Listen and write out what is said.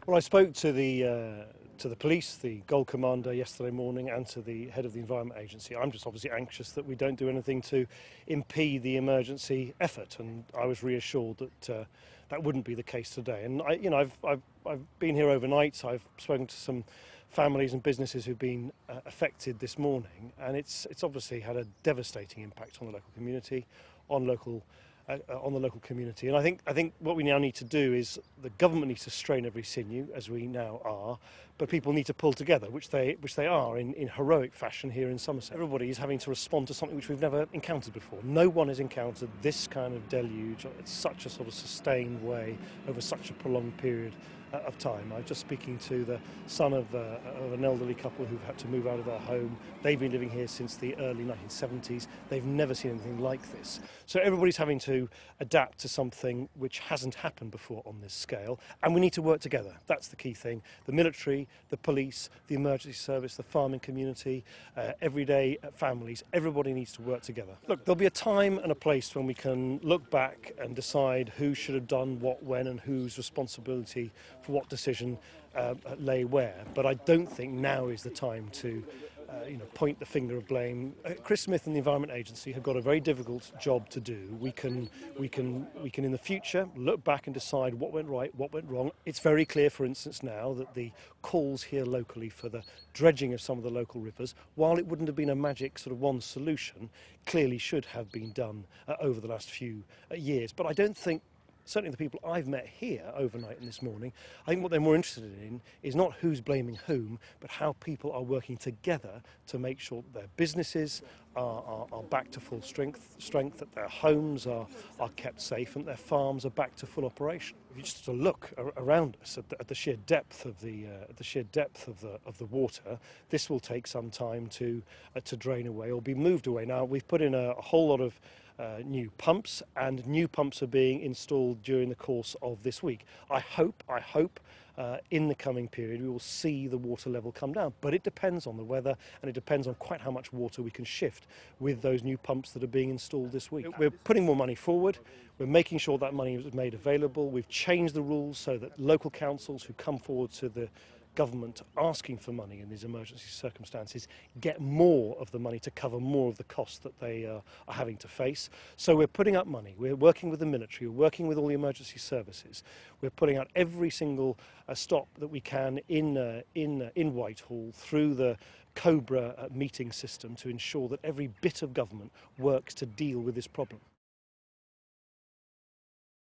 Well, I spoke to the police, the Gold Commander yesterday morning, and to the head of the Environment Agency. I'm just obviously anxious that we don't do anything to impede the emergency effort, and I was reassured that that wouldn't be the case today. And I've been here overnight. I've spoken to some families and businesses who've been affected this morning, and it's obviously had a devastating impact on the local community, on the local community. And I think what we now need to do is the government needs to strain every sinew, as we now are, but people need to pull together, which they are in heroic fashion here in Somerset. Everybody is having to respond to something which we've never encountered before. No one has encountered this kind of deluge in such a sort of sustained way over such a prolonged period of time. I was just speaking to the son of an elderly couple who've had to move out of their home. They've been living here since the early 1970s. They've never seen anything like this. So everybody's having to adapt to something which hasn't happened before on this scale, and we need to work together. That's the key thing. The military, the police, the emergency service, the farming community, everyday families, everybody needs to work together. Look, there'll be a time and a place when we can look back and decide who should have done what when and whose responsibility for what decision lay where, but I don't think now is the time to point the finger of blame. Chris Smith and the Environment Agency have got a very difficult job to do. We can in the future look back and decide what went right, what went wrong. It's very clear, for instance, now that the calls here locally for the dredging of some of the local rivers, while it wouldn't have been a magic sort of one solution, clearly should have been done over the last few years. But I don't think, certainly the people I've met here overnight and this morning, I think what they're more interested in is not who's blaming whom, but how people are working together to make sure that their businesses are back to full strength, that their homes are kept safe, and their farms are back to full operation. If you just look around us at the sheer depth of the water, this will take some time to drain away or be moved away. Now we've put in a whole lot of new pumps, and new pumps are being installed during the course of this week. I hope in the coming period we will see the water level come down, but it depends on the weather, and it depends on quite how much water we can shift with those new pumps that are being installed this week. We're putting more money forward. We're making sure that money is made available. We've changed the rules so that local councils who come forward to the government asking for money in these emergency circumstances get more of the money to cover more of the costs that they are having to face. So we're putting up money. We're working with the military. We're working with all the emergency services. We're putting out every single stop that we can in Whitehall through the Cobra meeting system to ensure that every bit of government works to deal with this problem.